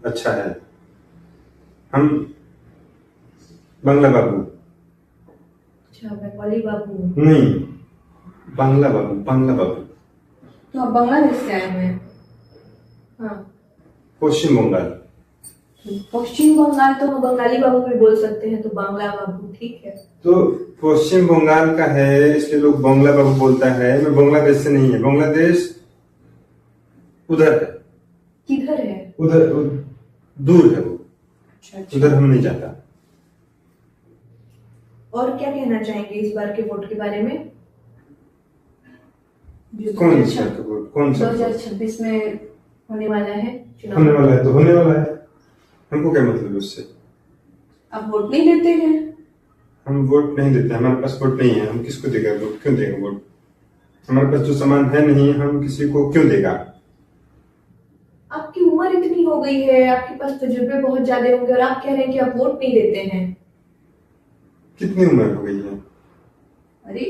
अच्छा है। हम बांग्ला बाबू। अच्छा, बंगाली बाबू। नहीं, बांग्ला बाबू, बांग्ला बाबू। तो आप बांग्लादेश से आए हुए हैं? हाँ। पश्चिम बंगाल। पश्चिम बंगाल तो बंगाली बाबू भी बोल सकते हैं, तो बांग्ला बाबू ठीक है। तो पश्चिम बंगाल का है, इसलिए लोग बांग्ला बाबू बोलता है। मैं बांग्लादेश से नहीं है, बांग्लादेश उधर है। किधर है? उधर दूर है वो। अच्छा अच्छा। उधर हम नहीं जाता। और क्या कहना चाहेंगे इस बार के वोट के बारे में? कौन सा वोट? कौन सा? 2026 में होने वाला है चुनाव। होने वाला है तो होने वाला है, हमको क्या मतलब है उससे? आप वोट नहीं देते हैं? हम वोट नहीं देते, हमारे पास वोट नहीं है। हम किसको देगा वोट? क्यों देगा वोट? हमारे पास जो सामान है नहीं, हम किसी को क्यों देगा? आपकी उम्र इतनी हो गई है, आपके पास तजुर्बे बहुत ज्यादा होंगे, और आप कह रहे हैं कि आप वोट नहीं देते हैं। कितनी उम्र हो गई है? अरे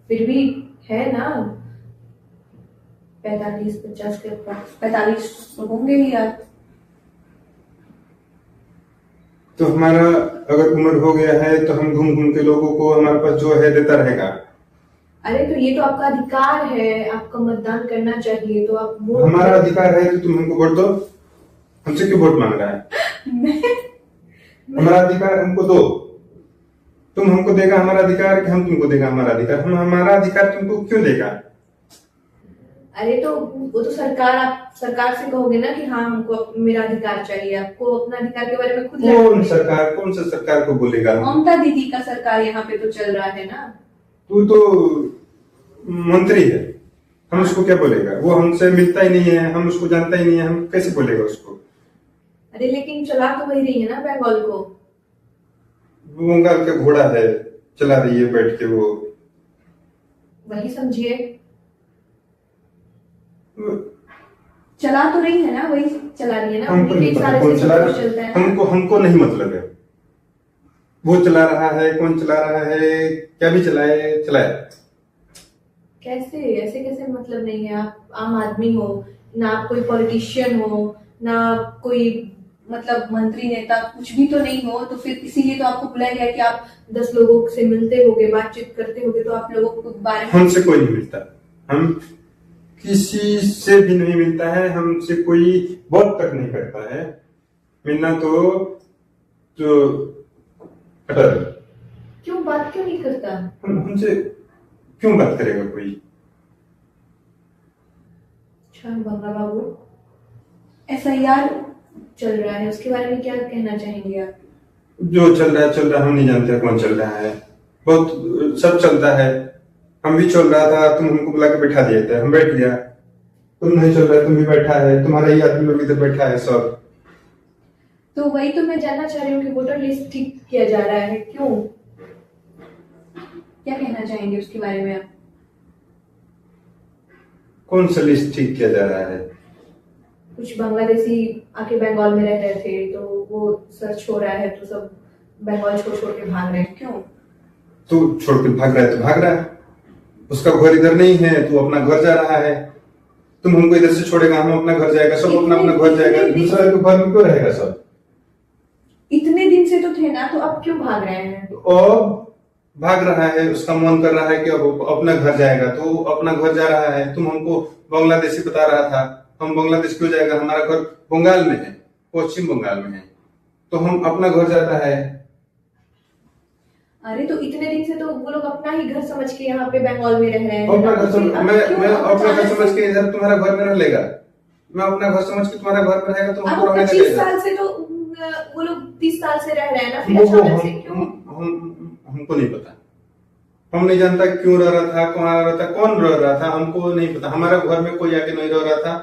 फिर भी है ना, 45-50 के पास, 45 तो होंगे ही आप। तो हमारा अगर उम्र हो गया है तो हम घूम घूम के लोगों को हमारे पास जो है देता रहेगा। अरे तो ये तो आपका अधिकार है, आपका मतदान करना चाहिए, तो आप वोट। हमारा अधिकार है तो तुम हमको वोट दो। हमसे क्यों वोट मांग रहा है? हमारा अधिकार हमको दो। तुम हमको देगा हमारा अधिकार कि हम तुमको देगा हमारा अधिकार? हम हमारा अधिकार तुमको क्यों देगा? अरे तो वो तो सरकार, आप सरकार से कहोगे ना कि हाँ हमको मेरा अधिकार चाहिए, आपको अपना अधिकार के बारे में खुद कौन सरकार? कौन सा सरकार को बोलेगा? ममता दीदी का सरकार यहाँ पे तो चल रहा है ना। तू तो मंत्री है, हम उसको क्या बोलेगा? वो हमसे मिलता ही नहीं है, हम उसको जानता ही नहीं है, हम कैसे बोलेगा उसको? अरे लेकिन चला तो वही रही है ना बंगाल को। बंगाल का घोड़ा है, चला रही है बैठ के वो। वही समझिए, चला तो रही है ना, वही चला रही है ना। हमको नहीं पता कौन चला रहा है, हमको नहीं मतलब है। वो चला रहा है, कौन चला रहा है, क्या भी चलाए चलाए। कैसे ऐसे कैसे मतलब नहीं है? आप आम आदमी हो ना, आप कोई पॉलिटिशियन हो ना, कोई मतलब मंत्री नेता कुछ भी तो नहीं हो, तो फिर इसीलिए तो आपको बुलाया गया कि आप 10 लोगों से मिलते होगे, बातचीत करते होगे, तो आप लोगों को बारे में। हमसे कोई नहीं मिलता, हम किसी से भी नहीं मिलता है, हमसे कोई बात तक नहीं करता है। मिलना तो अटर। क्यों बात क्यों नहीं करता? हमसे क्यों बात करेगा कोई? अच्छा बंगा बाबू, SIR चल रहा है, उसके बारे में क्या कहना चाहेंगे आप? जो चल रहा है, हम नहीं जानते कौन चल रहा है। बहुत सब चलता है, हम भी चल रहा था, तुम हमको बुला के बैठा दिए थे, हम बैठ गया। तुम नहीं चल रहा, तुम भी बैठा है, तुम्हारा ही आदमी लोग इधर बैठा है सब। तो वही तो मैं जानना चाह रही हूँ कि वोटर लिस्ट ठीक किया जा रहा है, क्यों? क्या कहना चाहेंगे उसके बारे में आप? कौन सा लिस्ट ठीक किया जा रहा है? कुछ बांग्लादेशी आके बंगाल में रह रहे थे, तो वो सर्च हो रहा है, तो सब बंगाल छोड़ छोड़ के भाग रहे हैं, क्यों? तू छोड़ के भाग रहा है तो भाग रहा है, उसका घर इधर नहीं है, तू अपना घर जा रहा है। तुम हमको इधर से छोड़ेगा, हम अपना घर जाएगा, सब अपना अपना घर जाएगा, दूसरा के घर में क्यों रहेगा सब? इतने दिन से तो थे ना, तो अब क्यों भाग रहे हैं? तो अब भाग रहा है, उसका मन कर रहा है कि अब अपना घर जाएगा, तो अपना घर जा रहा है। तुम हमको बांग्लादेशी बता रहा था, हम बांग्लादेश क्यों जाएगा? हमारा घर बंगाल में है, पश्चिम बंगाल में है, तो हम अपना घर जाता है। अरे तो इतने दिन से तो वो लोग अपना ही घर समझ के यहाँ पे बंगाल में रह रहे हैं। अपना घर समझ मैं अपना घर समझ के इधर तुम्हारा घर में रह लेगा। मैं अपना घर समझ के तुम्हारा घर में रहेगा तो हमको रहने देगा। 25 साल से तो वो लोग 30 साल से रह रहे हैं ना, फिर अचानक से क्यों? हमको नहीं पता, हम नहीं जानता क्यों रह रहा था, कौन रह रहा था, कौन रह रहा था, हमको नहीं पता। हमारा घर में कोई आके नहीं रह रहा था।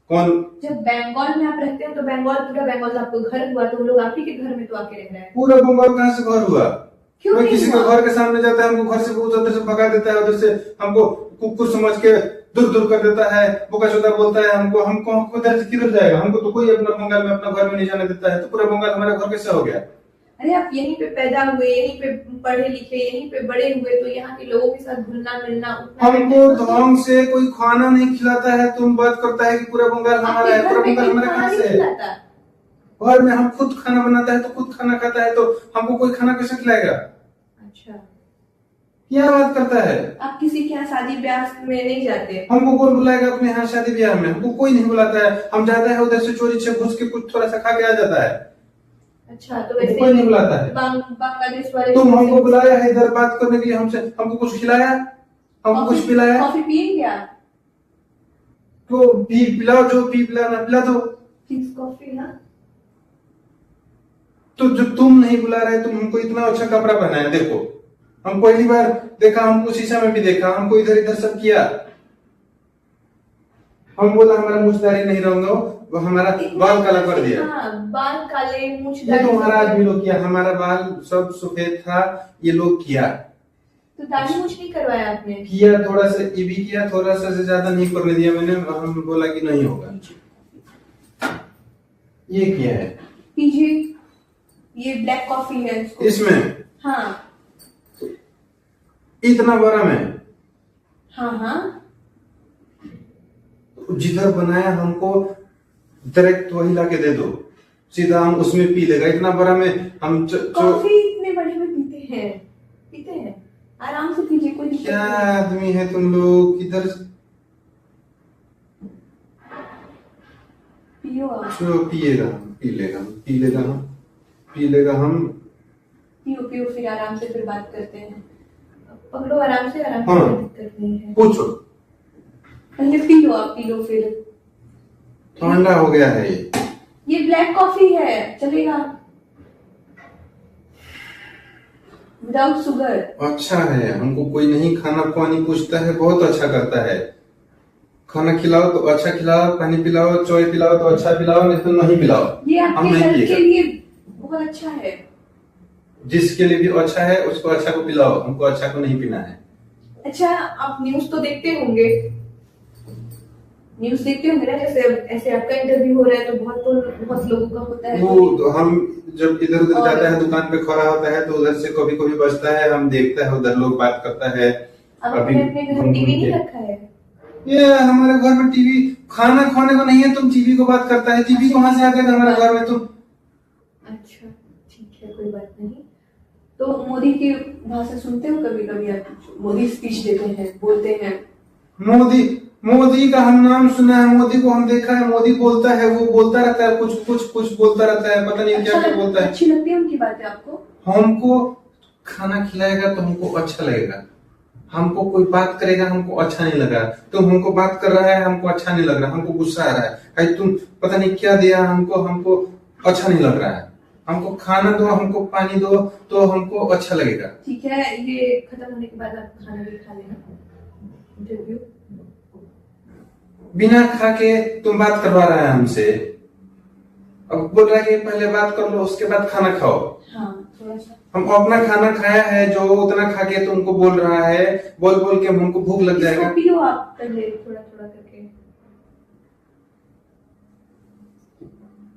कौन? जब बंगाल में आप रहते हैं तो बंगाल, पूरा बंगाल आपको घर हुआ, तो वो लोग आप ही के घर में तो आके रह रहे हैं। पूरा बंगाल कहाँ से घर हुआ? क्यों कोई किसी के हुआ? घर के सामने जाता है, हमको घर से उधर से भगा देता है, उधर से हमको कुकुर समझ के दूर दूर कर देता है, बोकाचोदा बोलता है हमको। हमको उधर से किधर जाएगा? हमको तो कोई अपना बंगाल में अपना घर में नहीं जाने देता है, तो पूरा बंगाल हमारा घर कैसे हो गया? अरे आप यहीं पे पैदा हुए, यहीं पे पढ़े लिखे, यहीं पे बड़े हुए, तो यहाँ के लोगों के साथ घुलना मिलना उठना हमको बैठना तो ढंग से कोई खाना नहीं खिलाता है, तुम बात करता है कि पूरा बंगाल हमारा है। आपके पूरा घर में बंगाल कोई हमारा खाना कहाँ नहीं से है? खिलाता? घर में हम खुद खाना बनाता है तो खुद खाना खाता है, तो हमको कोई खाना कैसे खिलाएगा? अच्छा, क्या बात करता है? आप किसी के यहाँ शादी ब्याह में नहीं जाते? हमको कौन बुलाएगा अपने यहाँ शादी ब्याह में? हमको कोई नहीं बुलाता है। हम जाते हैं उधर से चोरी से घुस के कुछ थोड़ा सा खा के आ जाता है। अच्छा, तो हमको वैसे कोई नहीं बुलाता है। बांग्लादेश वाले तुम हमको बुलाया है इधर बात करने के लिए, हमसे हमको कुछ खिलाया, हमको कुछ पिलाया? कॉफी पिएंगे आप? तो पी पिलाओ, जो पी पिलाना पिला दो। प्लीज कॉफी ना। तो जो तुम नहीं बुला रहे, तुम हमको इतना अच्छा कपड़ा पहना है, देखो हम पहली बार देखा, हमको शीशा में भी देखा, हमको इधर इधर सब किया। हम बोला हमारा मूछदारी नहीं रहूंगा, वो हमारा बाल काला कर दिया। हाँ, बाल काले ये मूछदारी तुम्हारा आदमी लोग किया, हमारा बाल सब सफेद था, ये लोग किया। तो दाढ़ी मूछ नहीं करवाया आपने? किया थोड़ा सा, ये भी किया थोड़ा सा, से ज्यादा नहीं करने दिया मैंने। हम बोला कि नहीं होगा, ये किया है। पीजिए, ये ब्लैक कॉफी है इसमें हाँ इतना बड़ा में, हाँ हाँ, जिधर बनाया हमको डायरेक्ट वही लाके दे दो, सीधा हम उसमें पी लेगा। इतना बड़ा में हम कॉफी इतने बड़े में पीते हैं, आराम से पीजिए, कोई दिक्कत क्या नहीं। आदमी है तुम लोग? किधर पियो आप, जो पिएगा हम पी लेगा, पी लेगा हम, पी लेगा हम। पियो फिर आराम से फिर बात करते हैं। पकड़ो आराम से हाँ। कोई दिक्कत नहीं है। पूछो। पहले पी लो, आप पी लो फिर। ठंडा हो गया है ये ब्लैक कॉफी है, चलेगा विदाउट शुगर। अच्छा है। हमको कोई नहीं खाना पानी पूछता है, बहुत अच्छा करता है। खाना खिलाओ तो अच्छा खिलाओ, पानी पिलाओ, चाय पिलाओ तो अच्छा पिलाओ, नहीं तो नहीं पिलाओ। ये हम आपके नहीं हेल्थ पिएगा। के लिए बहुत अच्छा है। जिसके लिए भी अच्छा है उसको अच्छा को पिलाओ, हमको अच्छा को नहीं पीना है। अच्छा, आप न्यूज तो देखते होंगे, न्यूज देखते होंगे ना, जैसे ऐसे आपका इंटरव्यू हो रहा है तो बहुत लोगों का होता है। वो तो हम जब इधर उधर और- जाता है, दुकान पे खड़ा होता है तो उधर से कभी कभी बजता है, हम देखता है उधर लोग बात करता है। अब अपने घर में टीवी नहीं रखा है? ये हमारे घर में टीवी खाना खाने को नहीं है, तुम टीवी को बात करता है। टीवी कहाँ से आ गया हमारे घर में? तुम अच्छा ठीक है, कोई बात नहीं। तो मोदी की भाषा सुनते हो कभी कभी आप? मोदी स्पीच देते हैं, बोलते हैं। मोदी का हम नाम सुना है, मोदी को हम देखा है, मोदी बोलता है, वो बोलता रहता है, कुछ बोलता रहता है, पता नहीं क्या क्या बोलता है। अच्छी लगती है उनकी बातें आपको? हमको खाना खिलाएगा तो हमको अच्छा लगेगा, हमको कोई बात करेगा हमको अच्छा नहीं लगा। तुम हमको बात कर रहा है हमको अच्छा नहीं लग रहा, हमको गुस्सा आ रहा है। भाई तुम पता नहीं क्या दिया हमको अच्छा नहीं लग रहा है। हमको खाना दो, हमको पानी दो तो हमको अच्छा लगेगा। ठीक है, ये खत्म होने के बाद आप खाना भी खा लेना, इंटरव्यू। बिना खा के तुम बात करवा रहा है हमसे। अब बोल रहा है कि पहले बात कर लो उसके बाद खाना खाओ। हाँ, थोड़ा सा हम अपना खाना खाया है, जो उतना खा के तुमको बोल रहा है, बोल के हमको भूख लग जाएगा। इसको पियो आप पहले, थोड़ा थोड़ा करके।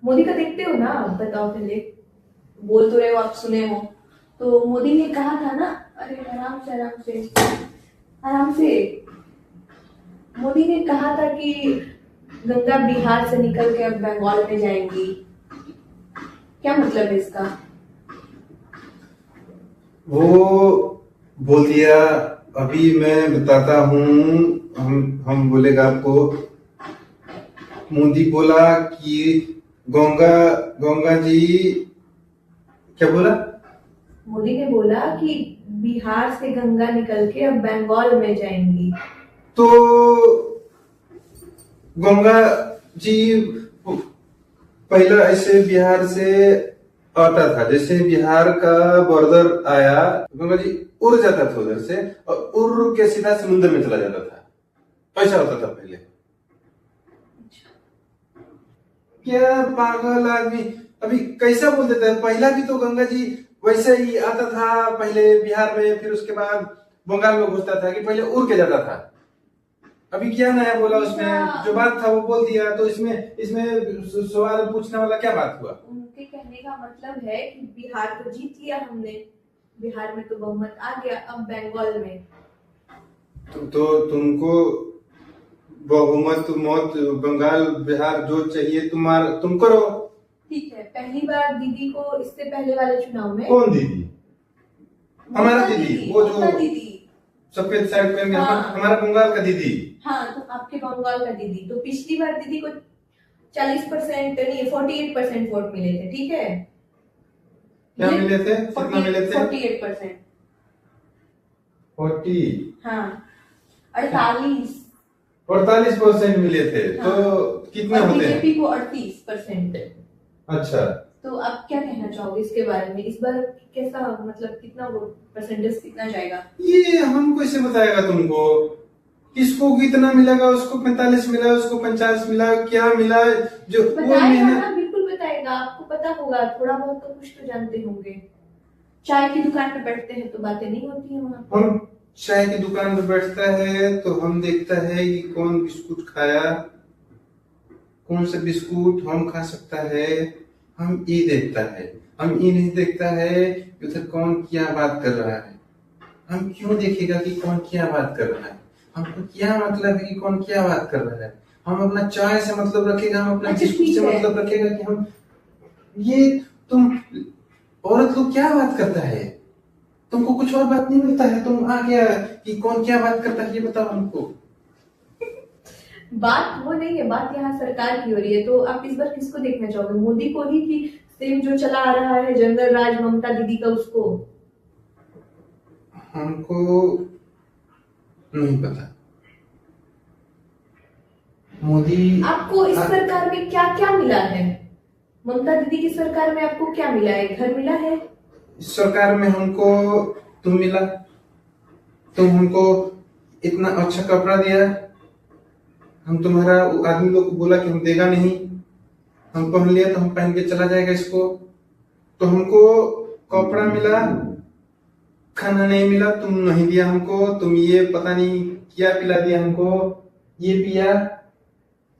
मोदी का देखते हो ना आप? बताओ पहले, बोल तो रहे हो आप, सुने हो तो मोदी ने कहा था ना, अरे आराम से मोदी ने कहा था कि गंगा बिहार से निकल के अब बंगाल में जाएंगी। क्या मतलब है इसका? वो बोल दिया, अभी मैं बताता हूँ। हम बोलेगा आपको। मोदी बोला कि गंगा जी, क्या बोला? मोदी ने बोला कि बिहार से गंगा निकल के अब बंगाल में जाएंगी। तो गंगा जी पहला ऐसे बिहार से आता था, जैसे बिहार का बॉर्डर आया, गंगा जी उड़ जाता था उधर से और उड़ के सीधा समुद्र में चला जाता था। ऐसा होता था पहले। क्या पागल आदमी, अभी कैसा बोल देता है? पहला भी तो गंगा जी वैसे ही आता था, पहले बिहार में, फिर उसके बाद बंगाल में घुसता था, कि पहले उड़ के जाता था। अभी क्या नया बोला उसमें? क्या- जो बात था वो बोल दिया, तो इसमें इसमें सवाल पूछने वाला क्या बात हुआ? उनके कहने का मतलब है कि बिहार तो जीत लिया हमने, बिहार में तो बहुमत आ गया, अब बंगाल में तो तुमको बहुमत मत बंगाल बिहार जो चाहिए तुम करो। ठीक है। पहली बार दीदी को इससे पहले वाले चुनाव में कौन दीदी? हमारा दीदी, वो ममता जो दीदी, सफेद साड़ी पहन के, हाँ। हमारा बंगाल का दीदी। हाँ, तो आपके बंगाल का दीदी, तो पिछली बार दीदी को 40% नहीं 48% वोट मिले थे, ठीक है? क्या मिले थे? कितना मिले थे? 48%। 40 हाँ, 48% मिले थे। हाँ। तो कितने और होते हैं? बीजेपी को 38%। अच्छा, तो आप क्या कहना चाहोगे इसके बारे में? इस बार कैसा, मतलब कितना वो परसेंटेज कितना जाएगा? ये हम कैसे बताएगा तुमको? किसको कितना मिलेगा? उसको 45 मिला, उसको 50 मिला, क्या मिला? जो वो बताएगा मेहनत। ना, बिल्कुल बताएगा, आपको पता होगा, थोड़ा बहुत तो कुछ तो जानते होंगे। चाय की दुकान पे बैठते हैं तो बातें नहीं होती है वहाँ पे। हम चाय की दुकान पे बैठता है तो हम देखता है कि कौन बिस्कुट खाया, कौन सा बिस्कुट हम खा सकता है, हम ये देखता है। हम ये नहीं देखता है कि उधर कौन क्या बात कर रहा है। हम क्यों देखेगा कि कौन क्या बात कर रहा है? हमको क्या मतलब है कि कौन क्या बात कर रहा है? हम अपना चाय से मतलब रखेगा, हम अपना अच्छा, बिस्कुट ठीक से है। मतलब रखेगा कि हम ये तुम औरत लोग क्या बात करता है? तुमको कुछ और बात नहीं मिलता है? तुम आ गया कि कौन क्या बात करता है ये बताओ हमको। बात वो नहीं है, बात यहाँ सरकार की हो रही है। तो आप इस बार किसको देखना चाहोगे, मोदी को ही कि सेम जो चला आ रहा है जंगल राज ममता दीदी का, उसको? हमको नहीं पता। मोदी आपको इस सरकार में क्या क्या मिला है? ममता दीदी की सरकार में आपको क्या मिला है? घर मिला है? इस सरकार में हमको तुम मिला। तुम हमको इतना अच्छा कपड़ा दिया। हम तुम्हारा आदमी लोग को बोला कि हम देगा नहीं, हम पहन लिया तो हम पहन के चला जाएगा इसको। तो हमको कपड़ा मिला, खाना नहीं मिला, तुम नहीं दिया हमको। तुम ये पता नहीं क्या पिला दिया हमको, ये पिया।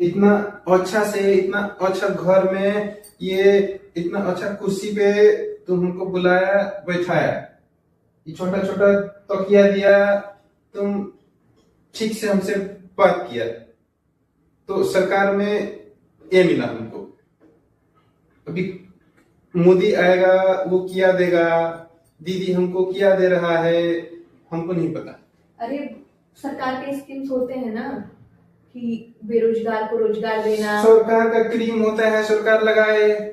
इतना अच्छा से, इतना अच्छा घर में, ये इतना अच्छा कुर्सी पे तुम हमको बुलाया, बैठाया, ये छोटा छोटा तकिया दिया, तुम ठीक से हमसे बात किया। तो सरकार में ये मिला हमको। अभी मोदी आएगा, वो क्या देगा, दीदी हमको क्या दे रहा है, हमको नहीं पता। अरे, सरकार के स्कीम्स होते हैं ना कि बेरोजगार को रोजगार देना। सरकार का क्रीम होता है, सरकार लगाए।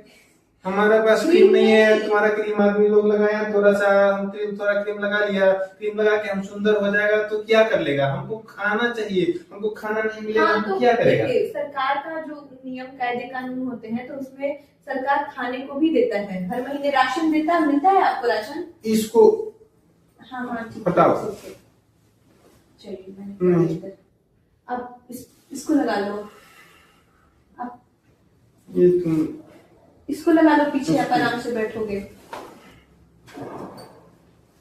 हमारा पास क्रीम नहीं है, तुम्हारा क्रीम आदमी लोग लगाया थोड़ा सा, हम क्रीम थोड़ा क्रीम लगा लिया। क्रीम लगा के हम सुंदर हो जाएगा तो क्या कर लेगा? हमको खाना चाहिए, हमको खाना नहीं मिलेगा, हाँ, हमको तो क्या करेगा? देखिए, सरकार का जो नियम कायदे कानून होते हैं तो उसमें सरकार खाने को भी देता है, हर महीने राशन देता है। मिलता है आपको राशन? इसको हाँ हाँ, ठीक है, बताओ। ठीक है। चलिए, मैंने इधर। अब इसको लगा लो, अब ये तुम इसको लगा लो पीछे, आप आराम से बैठोगे।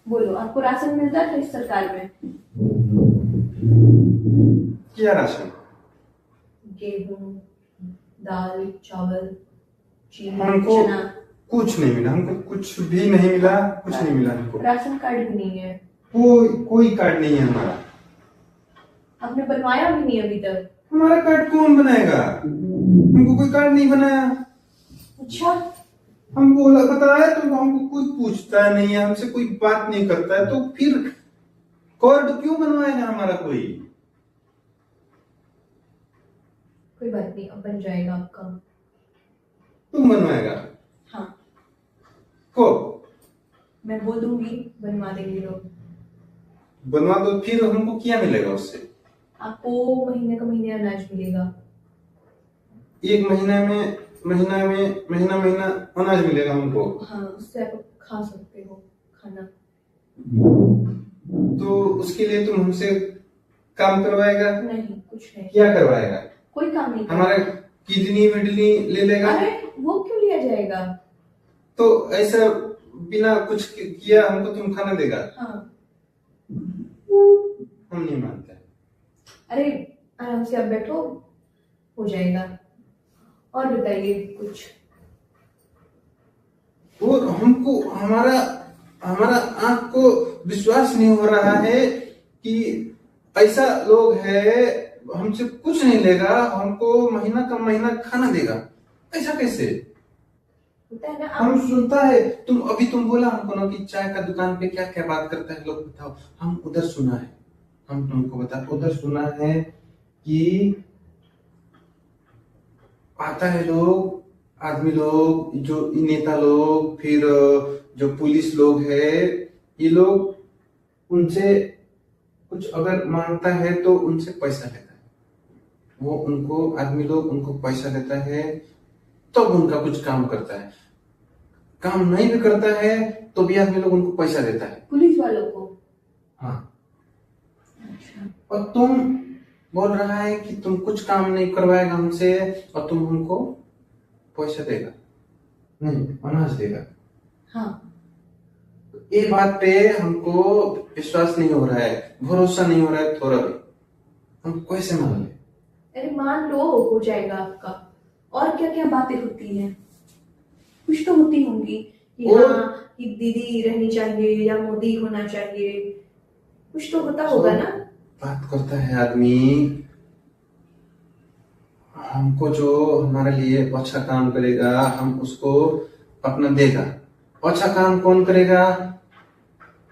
बोलो, आपको राशन मिलता था इस सरकार में? क्या राशन? गेहूं, दाल, चावल, चीनी, हमको चना। कुछ नहीं मिला, हमको कुछ भी नहीं मिला, कुछ नहीं मिला हमको। राशन कार्ड भी नहीं है? कोई कार्ड नहीं है हमारा। आपने बनवाया भी नहीं अभी तक? हमारा कार्ड कौन बनाएगा? हमको कोई कार्ड नहीं बनाया। अच्छा, हम बोला बताया तो हमको कोई पूछता नहीं है, हमसे कोई बात नहीं करता है, तो फिर कार्ड क्यों बनवाएगा हमारा कोई? कोई बात नहीं, अब बन जाएगा आपका। तुम बनवाएगा? हाँ, को मैं बोल दूंगी, बनवा देंगे लोग। बनवा दो, फिर हमको क्या मिलेगा उससे? आपको महीने का महीने अनाज मिलेगा। एक महीना अनाज मिलेगा हमको। हाँ, उससे आप खा सकते हो खाना। तो उसके लिए तुम हमसे काम करवाएगा? नहीं, कुछ नहीं, क्या करवाएगा? कोई काम नहीं हमारा करना। किडनी विडनी ले लेगा? अरे, वो क्यों लिया जाएगा? तो ऐसा बिना कुछ किया हमको तुम खाना देगा? हाँ, हम नहीं मानते। अरे आराम से आप बैठो, हो जाएगा। और बताइए कुछ। वो हमको हमारा हमारा आंख को विश्वास नहीं हो रहा है कि ऐसा लोग है, हमसे कुछ नहीं लेगा, हमको महीना का महीना खाना देगा। ऐसा कैसे? होता है ना आप। हम सुनता है, तुम बोला हमको ना कि चाय का दुकान पे क्या क्या बात करता है लोग, बताओ। हम उधर सुना है, हम तुमको बता, उधर सुना है कि आता है लोग, आदमी लोग, जो नेता लोग, फिर जो पुलिस लोग है, ये लोग उनसे कुछ अगर मांगता है तो उनसे पैसा लेता है। वो उनको आदमी लोग उनको पैसा देता है, तब उनका कुछ काम करता है। काम नहीं भी करता है तो भी आदमी लोग उनको पैसा देता है। पुलिस वालों को? हाँ। अच्छा। और तुम बोल रहा है कि तुम कुछ काम नहीं करवाएगा हमसे और तुम हमको पैसा देगा, नहीं अनाज देगा। हाँ। ये बात पे हमको विश्वास नहीं हो रहा है, भरोसा नहीं हो रहा है थोड़ा भी। हम कैसे मान ले? अरे मान लो, हो जाएगा आपका। और क्या क्या बातें होती हैं? कुछ तो होती होंगी कि और हाँ, कि दीदी रहनी चाहिए या मोदी होना चाहिए, कुछ तो होता होगा ना। बात करता है आदमी, हमको जो हमारे लिए अच्छा काम करेगा हम उसको अपना देगा। अच्छा काम कौन करेगा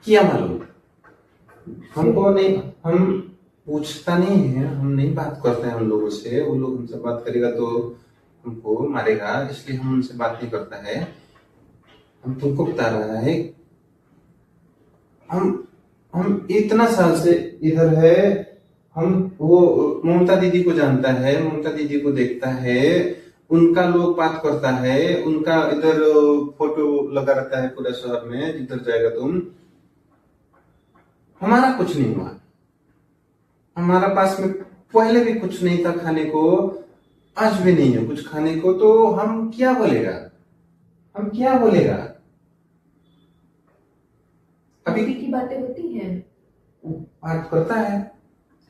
क्या मालूम? हमको नहीं, हम पूछता नहीं है, हम नहीं बात करते हैं उन लोगों से। वो लोग हमसे बात करेगा तो हमको मारेगा, इसलिए हम उनसे बात नहीं करता है। हम तुमको बता रहा है, हम इतना साल से इधर है। हम वो ममता दीदी को जानता है, ममता दीदी को देखता है, उनका लोग बात करता है, उनका इधर फोटो लगा रहता है पूरा शहर में, जिधर जाएगा तुम। हमारा कुछ नहीं हुआ, हमारा पास में पहले भी कुछ नहीं था खाने को, आज भी नहीं है कुछ खाने को, तो हम क्या बोलेगा, हम क्या बोलेगा? अभी मोदी की बातें होती हैं बात करता है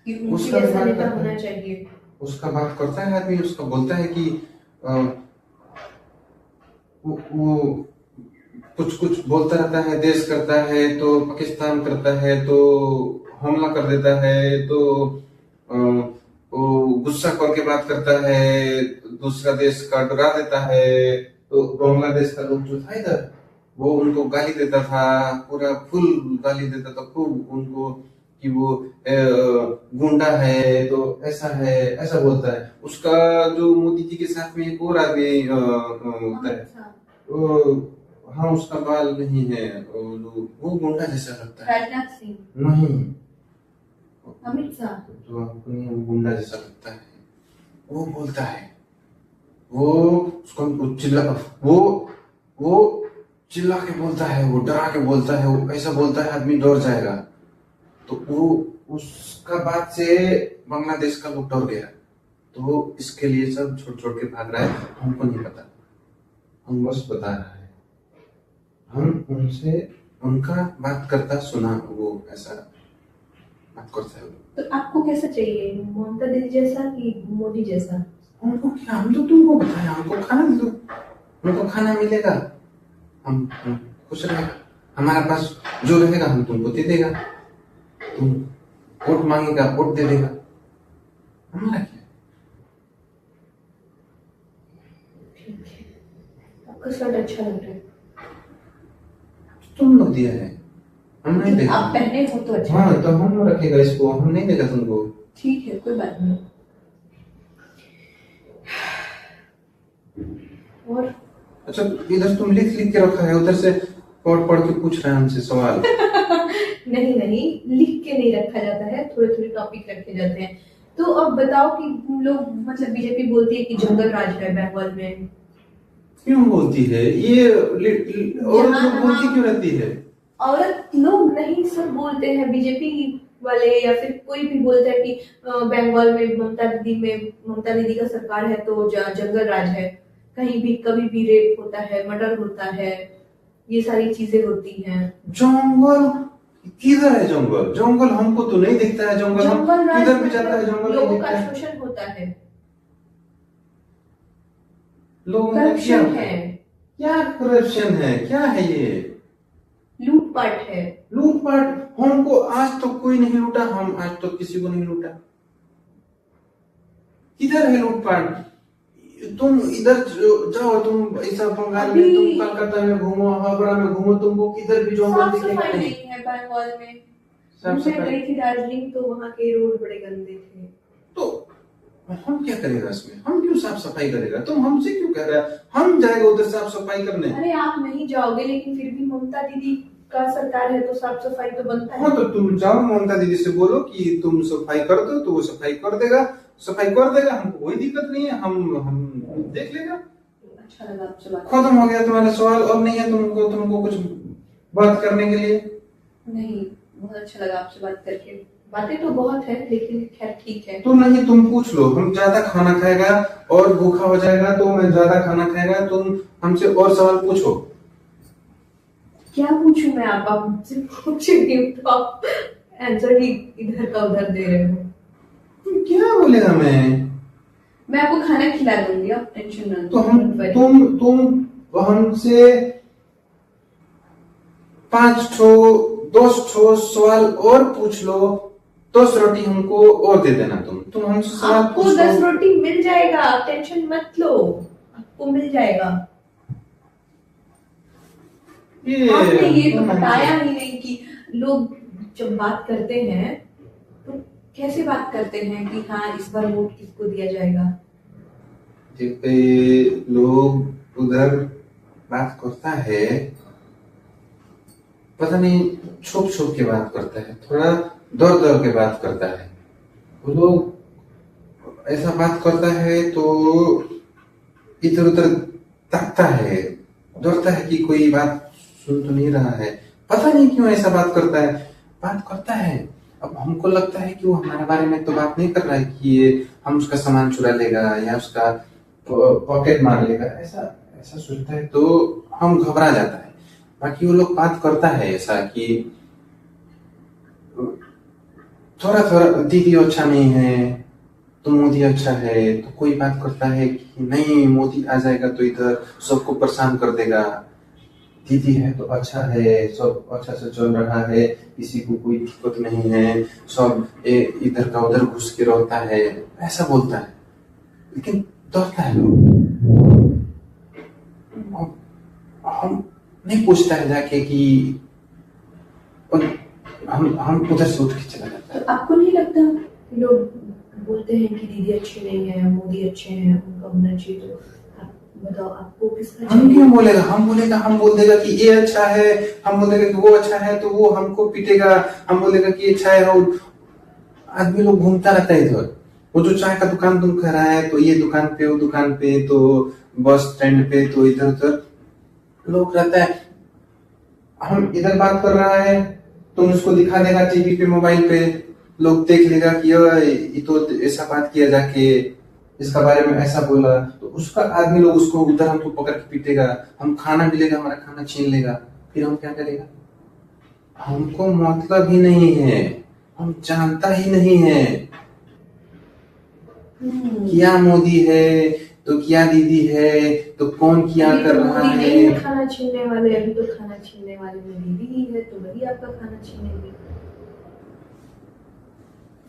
कि उनके उसका भी जैसा बात नेता करता होना है, चाहिए। उसका बात करता है आदमी, उसका बोलता है कि वो कुछ कुछ बोलता रहता है, देश करता है तो पाकिस्तान करता है तो हमला कर देता है, तो अ, वो गुस्सा करके बात करता है, दूसरा देश का डरा देता है। तो बांग्लादेश का लोग जो था इधर, वो उनको गाली देता था, पूरा फुल गाली देता था खूब उनको, कि वो गुंडा है, तो ऐसा है, ऐसा बोलता है। उसका जो मोदी जी के साथ में एक और आदमी होता है, अच्छा। हाँ उसका बाल नहीं है, वो गुंडा जैसा लगता है। राजनाथ सिंह? नहीं, अमित शाह? जो अपने गुंडा जैसा लगता है, वो बोलता है, वो उसको चिल्ला, वो चिल्ला के बोलता है, वो डरा के बोलता है, वो ऐसा बोलता है आदमी डर जाएगा। तो वो उसका बात से बांग्लादेश का लोग डर गया, तो इसके लिए सब छोड़ छोड़ के भाग रहा है। हमको नहीं पता, हम बस बता रहा है, हम उनसे उनका बात करता सुना, वो ऐसा बात करता है। तो आपको कैसा चाहिए, ममता दीदी जैसा कि मोदी जैसा? उनको क्या, हम तो तुमको बताया, हमको खाना दो, हमको खाना मिलेगा, हम खुश रहेगा, हमारे पास जो रहेगा हम तुमको दे देगा, तुम वोट मांगेगा वोट दे देगा, हमारा क्या? ठीक है, आपका शर्ट अच्छा लग रहा है। तुम लोग दिया है, हम नहीं देगा। आप पहने हो तो अच्छा हाँ है। तो हम रखेगा इसको, हम नहीं देगा तुमको। ठीक है, कोई बात नहीं। और अच्छा, इधर तुम लिख लिख के रखा है, उधर से पढ़ पढ़ के पूछ रहे हैं हमसे सवाल। नहीं नहीं, लिख के नहीं रखा जाता है, थोड़े थोड़े टॉपिक रखे जाते हैं। तो अब बताओ कि लोग मतलब बीजेपी बोलती है कि जंगल राज है बंगाल में। क्यों बोलती है ये? औरत लोग बोलती क्यों रहती है? औरत लोग नहीं, सब बोलते हैं, बीजेपी वाले या फिर कोई भी बोलता है कि बंगाल में ममता दीदी का सरकार है तो जंगल राज है, कहीं भी कभी भी रेप होता है, मर्डर होता है, ये सारी चीजें होती हैं। जंगल, किधर है जंगल? जंगल हमको तो नहीं दिखता है। जंगल हम जंगल राज किधर भी जाता है, जंगल नहीं लोगों दिखता का है। शोषण होता है, लोगों का क्या करप्शन है, क्या करप्शन है? क्या है ये? लूटपाट है। लूटपाट हमको आज तो कोई नहीं लूटा, हम आज तो किसी को नहीं लूटा। किधर है लूटपाट? तुम इधर जाओ, तुम ऐसा बंगाल में, तुम कलकत्ता में घूमो, हावड़ा में घूमो, तुमको किधर भी जंगल साफ दिखेगा सफाई नहीं। नहीं है बंगाल में। साफ मैं सफाई गई थी दार्जिलिंग, तो वहाँ के रोड बड़े गंदे थे। तो हम क्या करेगा इसमें? हम क्यों साफ सफाई करेगा? तुम हमसे क्यों कह रहा है? हम जाएगा उधर साफ सफाई करने? अरे आप नहीं जाओगे, लेकिन फिर भी ममता दीदी का सरकार है तो साफ सफाई तो बनता है। हाँ, तो तुम जाओ ममता दीदी से बोलो कि तुम सफाई कर दो, तो वो सफाई कर देगा, सफाई कर देगा। हमको कोई दिक्कत नहीं है, हम देख लेगा। अच्छा लगा आपसे बात। खत्म हो गया तुम्हारा सवाल, अब नहीं है तुमको कुछ बात करने के लिए? नहीं, बहुत अच्छा लगा आपसे बात करके। बातें तो बहुत है, लेकिन खैर ठीक है। तो नहीं, तुम पूछ लो। हम ज्यादा खाना खाएगा और भूखा हो जाएगा, तो मैं ज्यादा खाना खाएगा, तुम हमसे और सवाल पूछो। क्या पूछूं मैं? आप मुझसे पूछ रही हूँ तो आप आंसर ही इधर का उधर दे रहे हो। तुम क्या बोलेगा? मैं आपको खाना खिला दूंगी, आप टेंशन ना लो। तो हम तुम हमसे 10 सवाल और पूछ लो, 10 रोटी हमको और दे देना। तुम हमसे सवाल आपको पूछ 10 लो। रोटी मिल जाएगा, आप टेंशन मत लो, आपको मिल जाएगा। आपने ये तो बताया ही नहीं कि लोग जब बात करते हैं तो कैसे बात करते हैं कि हाँ इस बार वोट किसको दिया जाएगा। लोग उधर बात करता है, पता नहीं छुप छुप के बात करता है, थोड़ा दौड़ दौड़ के बात करता है। वो लोग ऐसा बात करता है तो इधर उधर ताकता है, डरता है कि कोई बात सुन तो नहीं रहा है। पता नहीं क्यों ऐसा बात करता है। बात करता है, अब हमको लगता है कि वो हमारे बारे में तो बात नहीं कर रहा है कि ये हम उसका सामान चुरा लेगा या उसका पॉकेट मार लेगा, ऐसा सोचता है तो हम घबरा जाता है। बाकी वो लोग बात करता है ऐसा कि थोड़ा थोड़ा दीदी अच्छा नहीं है तो मोदी अच्छा है, तो कोई बात करता है कि नहीं मोदी आ जाएगा तो इधर सबको परेशान कर देगा, दीदी है तो अच्छा है, सब अच्छा से चल रहा है, किसी को कोई दिक्कत नहीं है, सब इधर का उधर घुस के रहता है, ऐसा बोलता है। लेकिन डरता है लोग। हम नहीं पूछता है जाके कि हम उधर से उठ के चला जाता है। तो आपको नहीं लगता लोग बोलते हैं कि दीदी अच्छे नहीं है, मोदी अच्छे हैं, उनका होना चाहिए, तो आप बताओ आपको किसका? हम क्यों बोलेगा? हम बोल देगा कि ये अच्छा है, हम बोल देगा कि वो अच्छा है, तो वो हमको पीटेगा। हम बोलेगा कि अच्छा है, और आदमी लोग घूमता रहता है इधर। वो जो चाय का दुकान तुम कह रहा है, तो ये दुकान पे, वो दुकान पे, तो बस स्टैंड पे, तो इधर उधर लोग रहता है। हम इधर बात कर रहा है, तुम उसको दिखा देगा टीवी पे, मोबाइल पे, लोग देख लेगा कि ये तो ऐसा बात किया जाके, इसका बारे में ऐसा बोला, तो उसका आदमी लोग उसको उधर हमको पकड़ के पीटेगा। हम खाना मिलेगा, हमारा खाना छीन लेगा, फिर हम क्या करेगा? हमको मतलब ही नहीं है, हम जानता ही नहीं है क्या मोदी है तो क्या दीदी है, तो कौन क्या कर रहा मोदी नहीं है। है खाना छीनने वाले, अभी तो खाना छीनने वाले में दीदी ही है, तो वही आपका खाना छीनेगी।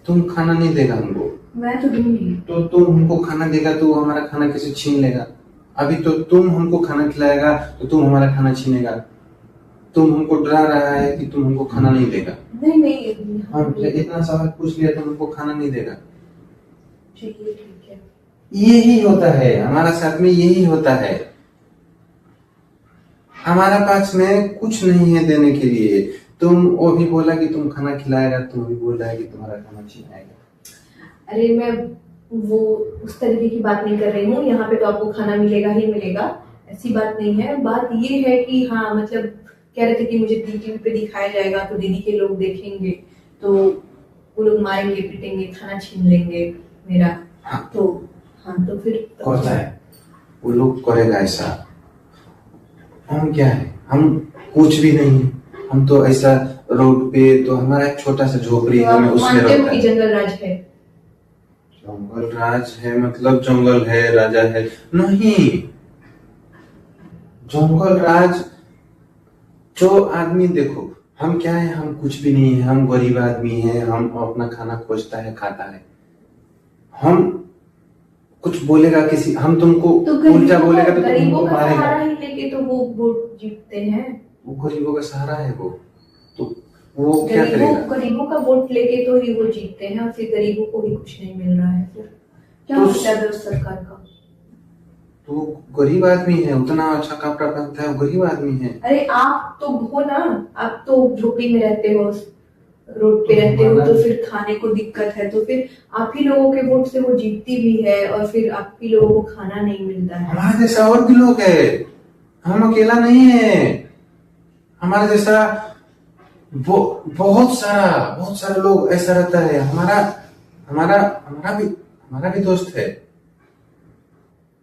तुम खाना नहीं देगा हमको, मैं तो दूंगी। तो तुम हमको खाना देगा तो हमारा खाना कैसे छीन लेगा? अभी तो तुम हमको खाना खिलाएगा तो तुम हमारा खाना छीनेगा। तुम हमको डरा रहा है कि तुम हमको खाना नहीं देगा। नहीं हम इतना सवाल पूछ लिया, तुम हमको खाना नहीं देगा। चलिए ठीक है। यही होता है हमारा साथ में, यही होता है। हमारा पास में कुछ नहीं है देने के लिए। तुम वो भी बोला कि तुम खाना खिलाएगा, तुम भी बोल रहा है कि तुम्हारा खाना छीनाएगा। अरे मैं वो उस तरीके की बात नहीं कर रही हूँ। यहाँ पे तो आपको खाना मिलेगा ही मिलेगा, ऐसी बात नहीं है। बात ये है कि हाँ मतलब कह रहे थे कि मुझे टीवी पे दिखाया जाएगा तो दीदी के लोग देखेंगे, तो वो लोग मारेंगे पीटेंगे, खाना छीन लेंगे मेरा। हाँ। तो फिर करता है वो लोग, करेगा ऐसा। हम क्या है? हम कुछ भी नहीं, हम तो ऐसा रोड पे, तो हमारा एक छोटा सा झोपड़ी तो है, मैं आप उसमें मानते हो रहता कि है। जंगल राज है? जंगल राज है मतलब जंगल है, राजा है? नहीं, जंगल राज जो आदमी, देखो हम क्या है, हम कुछ भी नहीं है, हम गरीब आदमी है, हम अपना खाना खोजता है, खाता है। हम कुछ बोलेगा किसी, हम तुमको तो उल्टा बोलेगा तो तुम गरीबों हमको का मारेगा। सहारा ही लेके तो वो वोट जीतते हैं। वो गरीबों का सहारा है वो, तो वो क्या करेगा? गरीबों का वोट लेके तो ही वो जीतते हैं, और फिर गरीबों को ही कुछ नहीं मिल रहा है, फिर क्या तो मतलब है उस सरकार का? तो वो गरीब आदमी है, उतना अच्छा कपड़ा पहनता है, वो गरीब आदमी है। अरे आप तो हो ना, आप तो झोपड़ी में रहते हो, रोड पे रहते हो, तो फिर खाने को दिक्कत है, तो फिर आप ही लोगों के वोट से वो जीतती भी है, और फिर आप ही लोगों को खाना नहीं मिलता है। हमारे जैसा और भी लोग है, हम अकेला नहीं है। हमारे जैसा बहुत सारा लोग ऐसा रहता है। हमारा हमारा हमारा भी दोस्त है,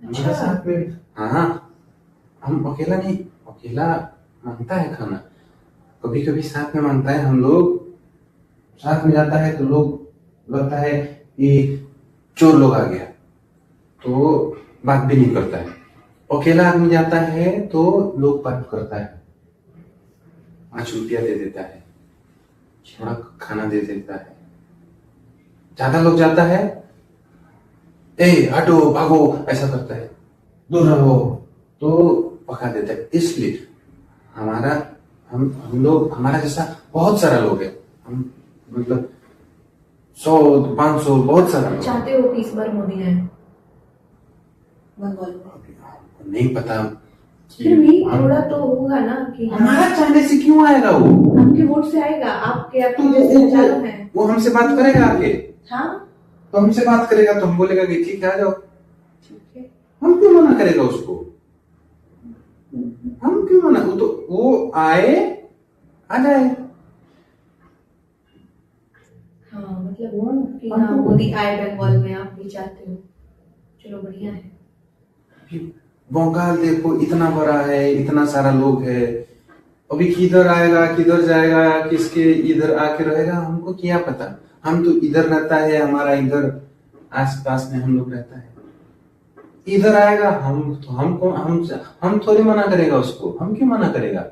हमारे अच्छा। साथ में। हाँ, हम अकेला नहीं, अकेला मांगता है खाना, कभी कभी साथ में मांगता है। हम लोग साथ में जाता है तो लोग लगता है कि चोर लोग आ गया, तो बात भी नहीं करता है। अकेला आदमी जाता है तो लोग बात करता है, 5 रुपया दे देता है, थोड़ा खाना दे देता है। ज्यादा लोग जाता है, ए हटो भागो, ऐसा करता है, दूर रहो, तो भगा देता है। इसलिए हमारा हम लोग, हमारा जैसा बहुत सारा लोग है, हम मतलब 100 500 बहुत सारा लोग। चाहते हो कि इस बार मोदी आए बंगाल में? नहीं पता, फिर भी थोड़ा तो होगा ना कि हमारा चाहने से क्यों आएगा वो? आपके वोट से आएगा, आपके तो आपके जैसे हजारों हैं। वो हमसे बात करेगा आके, हाँ तो हमसे बात करेगा तो हम बोलेगा कि ठीक है आ जाओ। ठीक है। हम क्यों मना करेगा उसको? हम क्यों मना, वो तो वो आए, आ जाए। हाँ मतलब कि हाँ मोदी आए बंगाल में, आप भी चाहते हो, चलो बढ़िया है। बंगाल देखो इतना बड़ा है, इतना सारा लोग है, अभी किधर आएगा किधर जाएगा, किसके इधर आके रहेगा, हमको क्या पता। हम तो इधर रहता है, हमारा इधर आस पास में हम लोग रहता है, इधर आएगा हम तो हमको हम थोड़ी मना करेगा उसको, हम क्यों मना करेगा?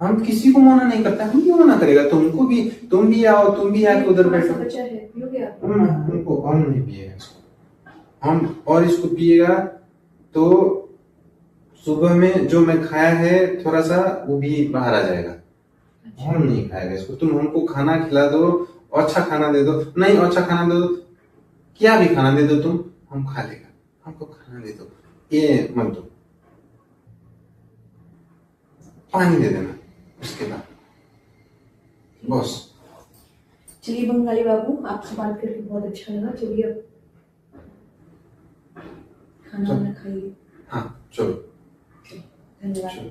हम किसी को मना नहीं करता, हम क्यों मना करेगा? तुमको भी, तुम भी आओ, तुम भी आके उधर बैठो। बच्चा है, पियोगे आप? हमको, हम नहीं पिएगा इसको, हम और इसको पिएगा तो सुबह में जो मैं खाया है थोड़ा सा, वो भी बाहर आ जाएगा। हम नहीं खाएगा इसको। तुम हमको खाना खिला दो, अच्छा खाना दे दो, नहीं अच्छा खाना दे दो, क्या भी खाना दे दो तुम, हम खा लेगा। हमको खाना दे दो, ये मत दो, पानी दे देना उसके बाद, बस। चलिए बंगाली बाबू, आपसे बात करके बहुत अच्छा लगा। चलिए अब खाना वाना खाइए। हाँ चलो, धन्यवाद। चलो।